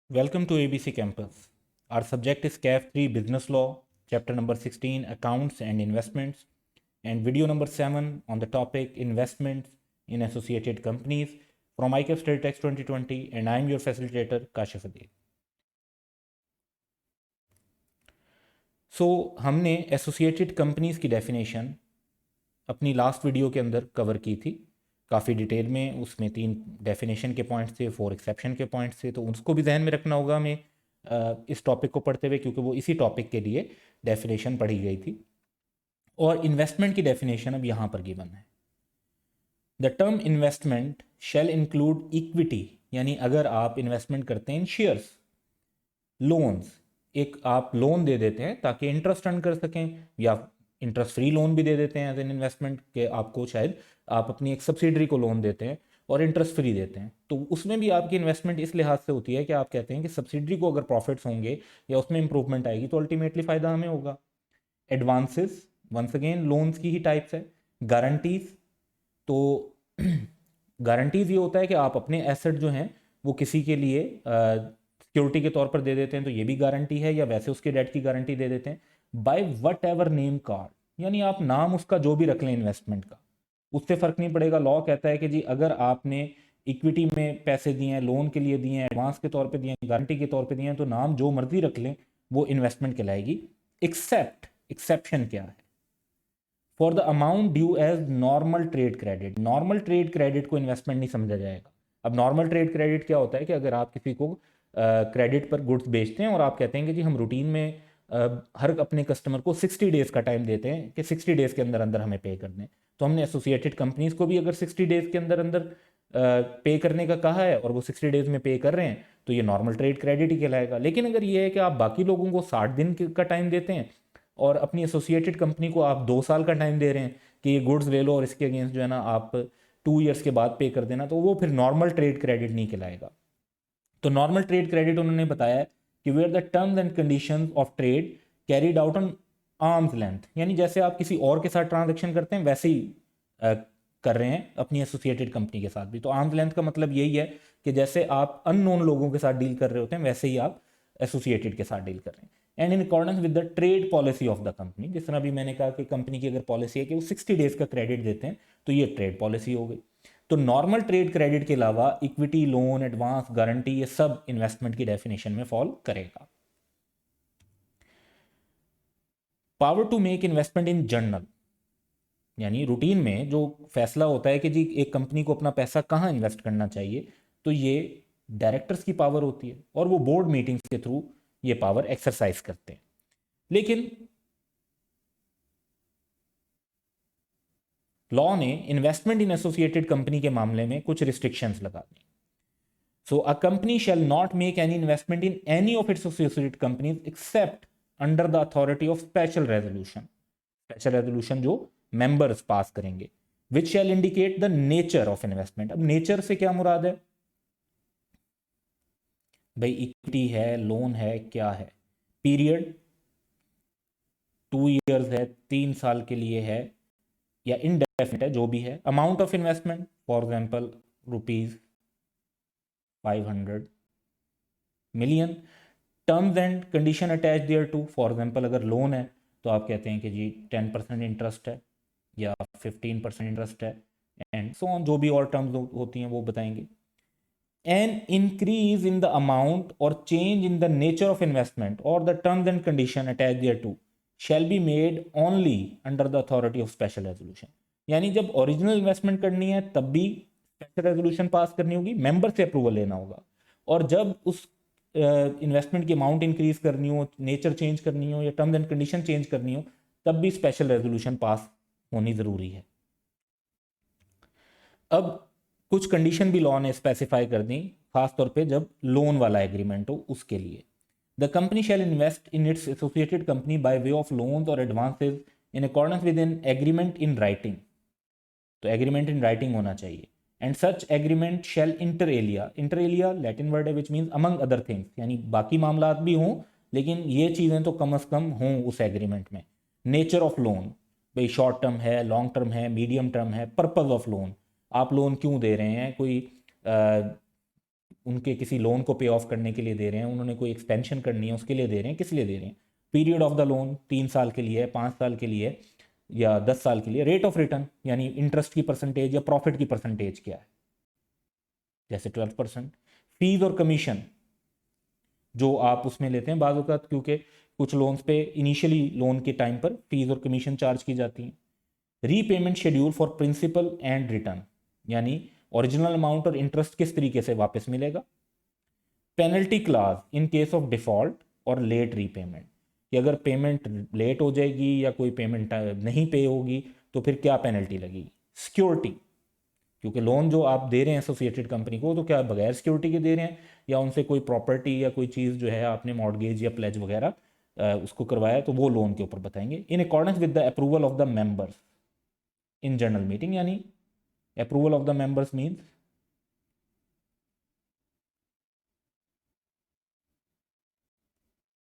Welcome to ABC Campus. Our subject is CAF 3 Business Law, chapter number 16 Accounts and Investments, and video number 7 on the topic Investments in Associated Companies from ICAF Study Text 2020, and I am your facilitator Kashif Adil. हमने associated companies की definition अपनी last video के अंदर cover की थी काफ़ी detail में। उसमें 3 डेफिनेशन के पॉइंट्स थे, 4 एक्सेप्शन के पॉइंट्स थे, तो उसको भी जहन में रखना होगा हमें इस टॉपिक को पढ़ते हुए, क्योंकि वो इसी टॉपिक के लिए डेफिनेशन पढ़ी गई थी। और इन्वेस्टमेंट की डेफिनेशन अब यहाँ पर गिवन है। The term investment shall include equity, यानी अगर आप इन्वेस्टमेंट करते हैं इन शेयर्स, लोन्स, एक आप लोन दे देते हैं ताकि इंटरेस्ट अर्न कर सकें, या इंटरेस्ट फ्री लोन भी दे देते हैं एज एन इन्वेस्टमेंट के आपको, शायद आप अपनी एक सब्सिडरी को लोन देते हैं और इंटरेस्ट फ्री देते हैं, तो उसमें भी आपकी इन्वेस्टमेंट इस लिहाज से होती है कि आप कहते हैं कि सब्सिडरी को अगर प्रॉफिट्स होंगे या उसमें इंप्रूवमेंट आएगी तो अल्टीमेटली फ़ायदा हमें होगा। एडवांसेस, वंस अगेन लोन्स की ही टाइप्स है। गारंटीज, तो गारंटीज ये होता है कि आप अपने एसेट जो हैं वो किसी के लिए सिक्योरिटी के तौर पर दे देते हैं, तो ये भी गारंटी है, या वैसे उसके डेट की गारंटी दे देते हैं। By whatever name called, यानी आप नाम उसका जो भी रख लें इन्वेस्टमेंट का, उससे फ़र्क नहीं पड़ेगा। लॉ कहता है कि जी अगर आपने इक्विटी में पैसे दिए हैं, लोन के लिए दिए हैं, एडवांस के तौर पे दिए हैं, गारंटी के तौर पे दिए हैं, तो नाम जो मर्जी रख लें वो इन्वेस्टमेंट कहलाएगी। एक्सेप्ट, एक्सेप्शन क्या है? For the amount due as normal trade credit. Normal trade credit को इन्वेस्टमेंट नहीं समझा जाएगा। अब नॉर्मल ट्रेड क्रेडिट क्या होता है कि अगर आप किसी को क्रेडिट पर गुड्स बेचते हैं और आप कहते हैं कि जी हम रूटीन में हर अपने कस्टमर को 60 डेज़ का टाइम देते हैं कि 60 डेज़ के अंदर अंदर हमें पे कर दें, तो हमने एसोसिएटेड कंपनीज को भी अगर 60 डेज़ के अंदर अंदर पे करने का कहा है और वो 60 डेज़ में पे कर रहे हैं, तो ये नॉर्मल ट्रेड क्रेडिट ही कहलाएगा। लेकिन अगर ये है कि आप बाकी लोगों को 60 दिन का टाइम देते हैं और अपनी एसोसिएटेड कंपनी को आप 2 साल का टाइम दे रहे हैं कि ये गुड्स ले लो और इसके अगेंस्ट जो है ना आप 2 ईयर्स के बाद पे कर देना, तो वो फिर नॉर्मल ट्रेड क्रेडिट नहीं कहलाएगा। तो नॉर्मल ट्रेड क्रेडिट उन्होंने बताया है कि where the terms and conditions of trade carried out on arm's length, यानी जैसे आप किसी और के साथ ट्रांजेक्शन करते हैं वैसे ही कर रहे हैं अपनी एसोसिएटेड कंपनी के साथ भी। तो आर्म्स लेंथ का मतलब यही है कि जैसे आप अननोन लोगों के साथ डील कर रहे होते हैं वैसे ही आप एसोसिएटेड के साथ डील कर रहे हैं। And in accordance with the trade policy of the company, जिस तरह भी मैंने कहा कि कंपनी की अगर पॉलिसी है कि वो 60 डेज का क्रेडिट देते हैं, तो ये ट्रेड पॉलिसी हो गई। तो नॉर्मल ट्रेड क्रेडिट के अलावा इक्विटी, लोन, एडवांस, गारंटी, ये सब इन्वेस्टमेंट की डेफिनेशन में फॉल करेगा। Power to make investment in general, यानी रूटीन में जो फैसला होता है कि जी एक कंपनी को अपना पैसा कहाँ इन्वेस्ट करना चाहिए, तो ये डायरेक्टर्स की पावर होती है और वो बोर्ड मीटिंग्स के थ्रू ये पावर एक्सरसाइज करते हैं। लेकिन लॉ ने इन्वेस्टमेंट इन एसोसिएटेड कंपनी के मामले में कुछ रिस्ट्रिक्शंस लगा दी। So a company shall not make any investment in any of its associated companies except under the authority of special resolution. Special resolution जो मेंबर्स पास करेंगे, which shall indicate the nature of investment. अब nature से क्या मुराद है भाई? Equity है, loan है, क्या है? पीरियड 2 ईयर्स है, 3 साल के लिए है, या इनडेफिनिट है, जो भी है। Amount of investment, for example ₹500 million। Terms and condition attach thereto, for example अगर लोन है तो आप कहते हैं कि जी 10% इंटरेस्ट है या 15% इंटरेस्ट है, एंड सो ऑन, जो भी और टर्म्स होती हैं वो बताएंगे। An increase in the amount or change in the nature of investment or the terms and condition attach thereto shall be made only under the authority of special resolution. यानी जब original investment करनी है तब भी special resolution पास करनी होगी, member से approval लेना होगा, और जब उस इन्वेस्टमेंट की अमाउंट इंक्रीज करनी हो, नेचर चेंज करनी हो, या टर्म्स एंड कंडीशन चेंज करनी हो, तब भी स्पेशल रेजोल्यूशन पास होनी ज़रूरी है। अब कुछ कंडीशन भी लॉ ने स्पेसिफाई कर दी, खासतौर पे जब लोन वाला एग्रीमेंट हो उसके लिए। The company shall invest in its associated company by way of loans or advances in accordance with an agreement in writing. तो एग्रीमेंट इन राइटिंग होना चाहिए। And such agreement shall inter alia, inter alia Latin word है which means among other things, यानी बाकी मामला भी हों लेकिन ये चीज़ें तो कम अज़ कम हों उस एग्रीमेंट में। नेचर ऑफ लोन, भाई शॉर्ट टर्म है, लॉन्ग टर्म है, मीडियम टर्म है, पर्पज ऑफ लोन, आप लोन क्यों दे रहे हैं, कोई उनके किसी लोन को पे ऑफ करने के लिए दे रहे हैं, उन्होंने कोई एक्सटेंशन करनी है उसके लिए दे रहे हैं, किस लिए दे रहे हैं, पीरियड ऑफ द लोन 3 साल के लिए, 5 साल के लिए या 10 साल के लिए, रेट ऑफ रिटर्न यानी इंटरेस्ट की परसेंटेज या प्रॉफिट की परसेंटेज क्या है, जैसे 12%, फीस और कमीशन जो आप उसमें लेते हैं बाज़ औक़ात, क्योंकि कुछ लोन्स पे इनिशियली लोन के टाइम पर फीस और कमीशन चार्ज की जाती हैं। Repayment schedule for principal and return यानी ओरिजिनल अमाउंट और इंटरेस्ट किस तरीके से वापस मिलेगा। Penalty clause in case of default और लेट रीपेमेंट, कि अगर पेमेंट लेट हो जाएगी या कोई पेमेंट नहीं पे होगी तो फिर क्या पेनल्टी लगेगी। सिक्योरिटी, क्योंकि लोन जो आप दे रहे हैं एसोसिएटेड कंपनी को तो क्या बगैर सिक्योरिटी के दे रहे हैं या उनसे कोई प्रॉपर्टी या कोई चीज़ जो है आपने मॉर्गेज या प्लेज वगैरह उसको करवाया, तो वो लोन के ऊपर बताएंगे। In accordance with the approval of the members in general meeting, यानी approval of the members means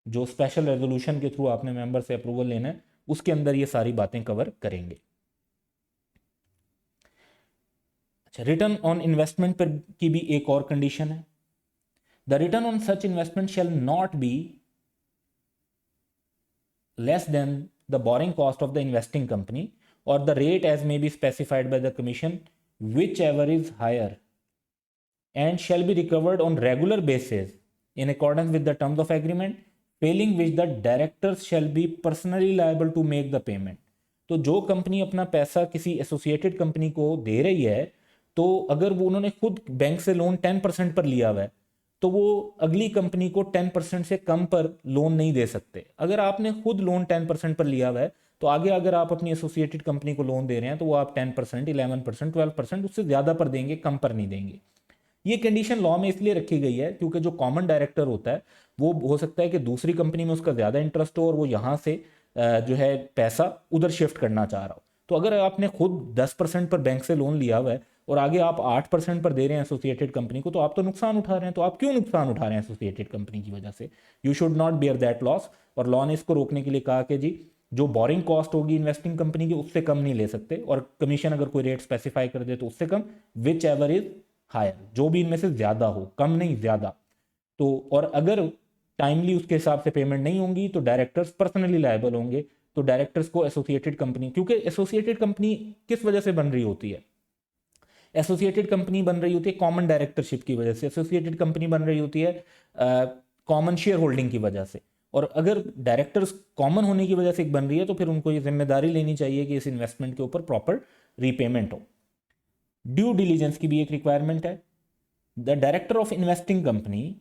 जो स्पेशल रेजोल्यूशन के थ्रू आपने मेंबर से अप्रूवल लेना है उसके अंदर ये सारी बातें कवर करेंगे। अच्छा, रिटर्न ऑन इन्वेस्टमेंट पर की भी एक और कंडीशन है। The return on such investment shall not be less than the borrowing cost of the investing company or the rate as may be specified by the commission, whichever is higher, and shall be recovered on regular basis in accordance with the terms of agreement, failing which the directors shall be personally liable to make the payment। तो जो company अपना पैसा किसी associated company को दे रही है, तो अगर वो उन्होंने खुद बैंक से लोन 10% पर लिया हुआ है तो वो अगली कंपनी को 10% से कम पर लोन नहीं दे सकते। अगर आपने खुद लोन 10% पर लिया हुआ है तो आगे अगर आप अपनी एसोसिएटेड कंपनी को लोन दे रहे हैं तो वो आप 10%, 11%, 12% उससे ज़्यादा पर देंगे, कम पर नहीं देंगे। ये कंडीशन लॉ में इसलिए रखी गई है क्योंकि जो कॉमन डायरेक्टर होता है वो हो सकता है कि दूसरी कंपनी में उसका ज़्यादा इंटरेस्ट हो और वो यहाँ से जो है पैसा उधर शिफ्ट करना चाह रहा हो। तो अगर आपने खुद 10% पर बैंक से लोन लिया हुआ है और आगे आप 8% पर दे रहे हैं एसोसिएटेड कंपनी को, तो आप तो नुकसान उठा रहे हैं। तो आप क्यों नुकसान उठा रहे हैं एसोसिएटेड कंपनी की वजह से? You should not bear that loss. और लॉ ने इसको रोकने के लिए कहा कि जी जो बोरिंग कॉस्ट होगी इन्वेस्टिंग कंपनी की उससे कम नहीं ले सकते, और कमीशन अगर कोई रेट स्पेसिफाई कर दे तो उससे कम, विच एवर इज हायर, जो भी इनमें से ज़्यादा हो, कम नहीं ज़्यादा। तो और अगर टाइमली उसके हिसाब से पेमेंट नहीं होंगी तो डायरेक्टर्स पर्सनली लायबल होंगे। तो डायरेक्टर्स को एसोसिएटेड कंपनी, क्योंकि एसोसिएटेड कंपनी किस वजह से बन रही होती है? एसोसिएटेड कंपनी बन रही होती है कॉमन डायरेक्टरशिप की वजह से, एसोसिएटेड कंपनी बन रही होती है कॉमन शेयर होल्डिंग की वजह से। और अगर डायरेक्टर्स कॉमन होने की वजह से बन रही है तो फिर उनको ये जिम्मेदारी लेनी चाहिए कि इस इन्वेस्टमेंट के ऊपर प्रॉपर रीपेमेंट हो। ड्यू डिलीजेंस की भी एक रिक्वायरमेंट है। The director of investing company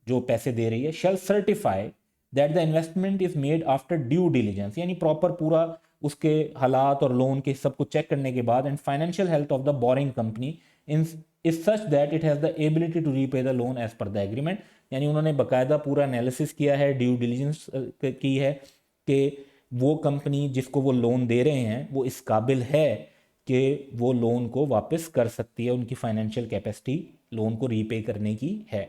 जो पैसे दे रही है shall certify that the investment is made after due diligence, यानी प्रॉपर पूरा उसके हालात और लोन के सब कुछ चेक करने के बाद, and financial health of the borrowing company in is such that it has the ability to repay the loan as per the agreement. यानी उन्होंने बाकायदा पूरा एनालिसिस किया है, ड्यू डिलीजेंस की है कि वो कंपनी जिसको वो लोन दे रहे हैं वो इस काबिल है कि वो लोन को वापस कर सकती है, उनकी फाइनेंशियल कैपेसिटी लोन को रीपे करने की है।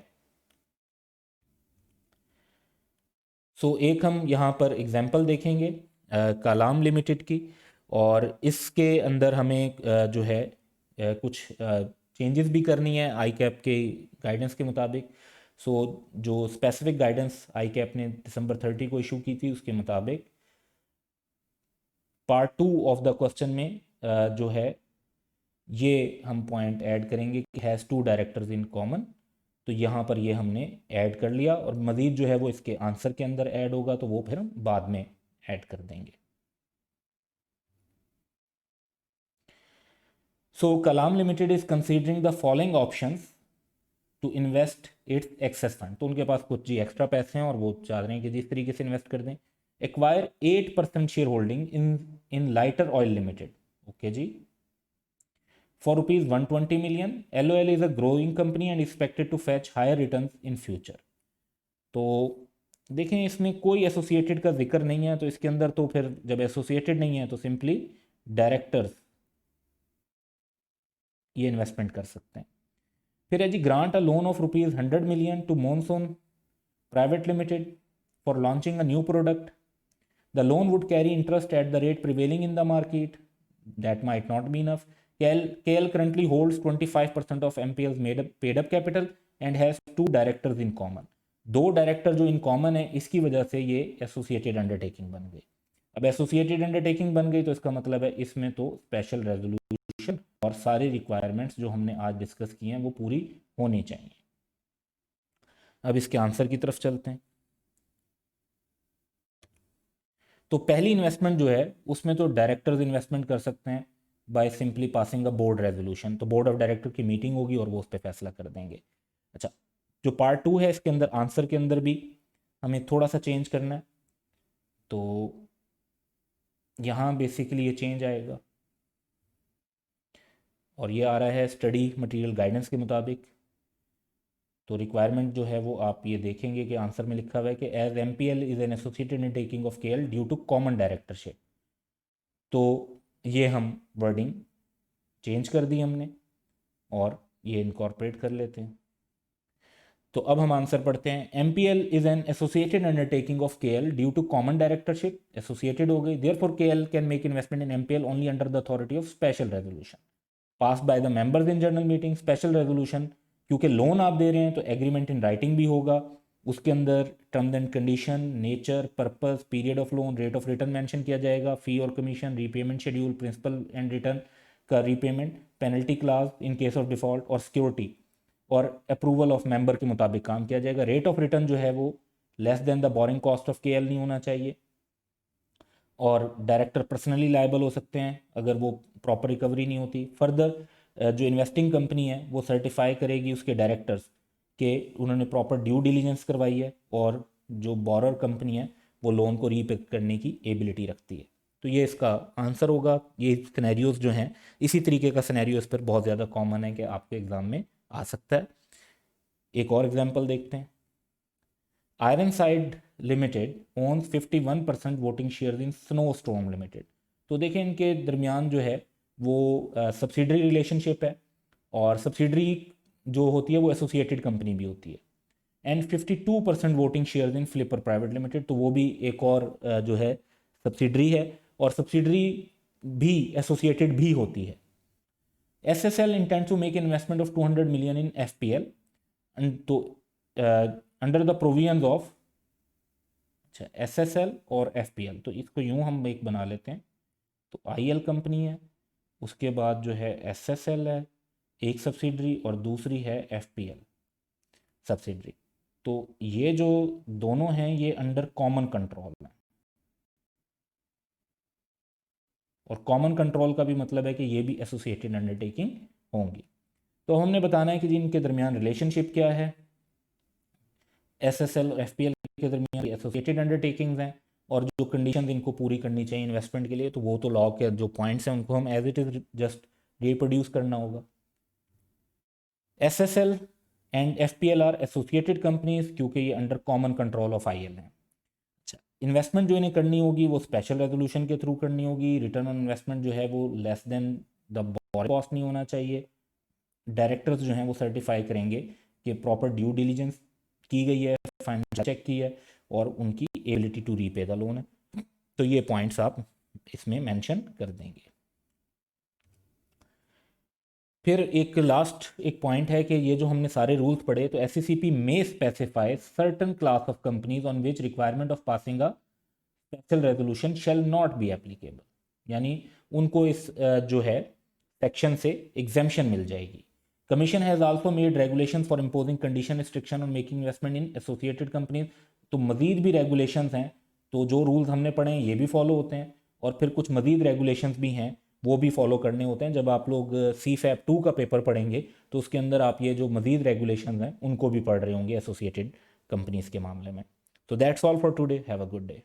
सो एक हम यहाँ पर एग्जांपल देखेंगे कलाम लिमिटेड की, और इसके अंदर हमें जो है कुछ चेंजेस भी करनी है आई कैप के गाइडेंस के मुताबिक। सो जो स्पेसिफिक गाइडेंस आई कैप ने दिसंबर 30 को इशू की थी उसके मुताबिक पार्ट 2 ऑफ द क्वेश्चन में जो है ये हम पॉइंट ऐड करेंगे कि हैज़ 2 डायरेक्टर्स इन कॉमन। तो यहाँ पर ये हमने ऐड कर लिया, और मज़ीद जो है वो इसके आंसर के अंदर ऐड होगा तो वो फिर हम बाद में ऐड कर देंगे। So Kalam Limited is considering the following options to invest its excess fund. तो उनके पास कुछ जी एक्स्ट्रा पैसे हैं और वो चाह रहे हैं कि जिस तरीके से इन्वेस्ट कर दें। Acquire 8% share holding in lighter oil limited, okay जी, for rupees 120 million। LOL is a growing company and expected to fetch higher returns in future। तो देखें इसमें कोई एसोसिएटेड का जिक्र नहीं है, तो इसके अंदर तो फिर जब एसोसिएटेड नहीं है तो सिंपली डायरेक्टर्स ये इन्वेस्टमेंट कर सकते हैं। फिर है जी grant a loan of rupees 100 million to Monsoon private limited for launching a new product. The loan would carry interest at the rate prevailing in the market, that might not be enough. KL currently holds 25% of MPL's paid up capital and has 2 directors in common. 2 director जो in common है, इसकी वजह से ये associated undertaking बन गई। अब associated undertaking बन गई तो इसका मतलब है इसमें तो स्पेशल रेजोल्यूशन और सारी रिक्वायरमेंट्स जो हमने आज डिस्कस की हैं वो पूरी होनी चाहिए। अब इसके आंसर की तरफ चलते हैं। तो पहली इन्वेस्टमेंट जो है उसमें तो डायरेक्टर्स इन्वेस्टमेंट कर सकते हैं by simply passing a board resolution. तो बोर्ड ऑफ डायरेक्टर की मीटिंग होगी और वो उस पर फैसला कर देंगे। अच्छा, जो पार्ट 2 है इसके अंदर आंसर के अंदर भी हमें थोड़ा सा चेंज करना है। तो यहाँ बेसिकली ये चेंज आएगा और ये आ रहा है स्टडी मटेरियल गाइडेंस के मुताबिक। तो रिक्वायरमेंट जो है वो आप ये देखेंगे कि आंसर में लिखा हुआ है कि as MPL is an associated in taking of KL due to common directorship. तो ये हम वर्डिंग चेंज कर दी हमने और ये इनकॉर्पोरेट कर लेते हैं। तो अब हम आंसर पढ़ते हैं। MPL is an associated undertaking of KL due to common directorship, associated हो गई। Therefore KL can make investment in MPL only under the authority of special resolution pass by the members in general meeting. Special resolution क्योंकि loan आप दे रहे हैं तो agreement in writing भी होगा, उसके अंदर terms and condition, nature, purpose, period of loan, rate of return mention किया जाएगा, फी और commission, repayment schedule, principal and return का repayment, penalty clause in case of default और सिक्योरिटी और अप्रूवल ऑफ मेंबर के मुताबिक काम किया जाएगा। रेट ऑफ रिटर्न जो है वो less than the borrowing cost of KL नहीं होना चाहिए और डायरेक्टर पर्सनली लायबल हो सकते हैं अगर वो प्रॉपर रिकवरी नहीं होती। फर्दर जो इन्वेस्टिंग कंपनी है वो सर्टिफाई करेगी उसके डायरेक्टर्स के उन्होंने प्रॉपर ड्यू डिलीजेंस करवाई है और जो बोरर कंपनी है वो लोन को रीपे करने की एबिलिटी रखती है। तो ये इसका आंसर होगा। ये सिनेरियोज जो हैं इसी तरीके का सिनेरियो इस पर बहुत ज़्यादा कॉमन है कि आपके एग्ज़ाम में आ सकता है। एक और एग्जांपल देखते हैं। Ironside limited owns 51% voting share in snow storm limited. तो देखें इनके दरमियान जो है वो सब्सिडरी रिलेशनशिप है और सब्सिडरी जो होती है वो एसोसिएटेड कंपनी भी होती है। And 52% voting share in flipper private limited, तो वो भी एक और जो है सब्सिडरी है और सब्सिडरी भी एसोसिएटेड भी होती है। SSL intends to make investment of 200 million in FPL and तो अंडर द प्रोविजंस ऑफ अच्छा SSL और FPL। तो इसको यूं हम एक बना लेते हैं। तो IL कंपनी है, उसके बाद जो है SSL है एक सब्सिडरी और दूसरी है FPL सब्सिडरी। तो ये जो दोनों हैं ये अंडर कॉमन कंट्रोल है और कॉमन कंट्रोल का भी मतलब है कि ये भी एसोसिएटेड अंडरटेकिंग होंगी। तो हमने बताना है कि जी इनके दरमियान रिलेशनशिप क्या है। SSL और FPL के दरमियान एसोसिएटेड अंडरटेकिंग्स हैं और जो कंडीशन इनको पूरी करनी चाहिए इन्वेस्टमेंट के लिए तो वो तो लॉ के जो पॉइंट्स हैं उनको हम as it is just reproduce करना होगा। SSL and FPL are associated companies क्योंकि ये under common control of IL हैं। अच्छा, इन्वेस्टमेंट जो इन्हें करनी होगी वो स्पेशल रेजोल्यूशन के थ्रू करनी होगी। रिटर्न ऑन इन्वेस्टमेंट जो है वो less than the borrowing cost नहीं होना चाहिए। डायरेक्टर्स जो हैं वो सर्टिफाई करेंगे कि प्रॉपर ड्यू डिलीजेंस की गई है, फाइनेंशियल चेक की है और उनकी ability to repay the loan है। तो ये पॉइंट्स आप इसमें मेंशन कर देंगे। फिर एक लास्ट एक पॉइंट है कि ये जो हमने सारे रूल्स पढ़े तो SCCP में specify certain class of companies on which requirement of passing a special resolution shall not be applicable, यानी उनको इस जो है सेक्शन से एग्जेम्पशन मिल जाएगी। Commission has also made regulation for imposing condition restriction on making investment in associated companies. तो मज़ीद भी रेगुलेशंस हैं, तो जो रूल्स हमने पढ़े हैं ये भी फॉलो होते हैं और फिर कुछ मज़ीद रेगुलेशंस भी हैं वो भी फॉलो करने होते हैं। जब आप लोग CFAP 2 का पेपर पढ़ेंगे तो उसके अंदर आप ये जो मज़ीद रेगुलेशंस हैं उनको भी पढ़ रहे होंगे एसोसिएटेड कंपनीज़ के मामले में। तो that's all for today, have a good day.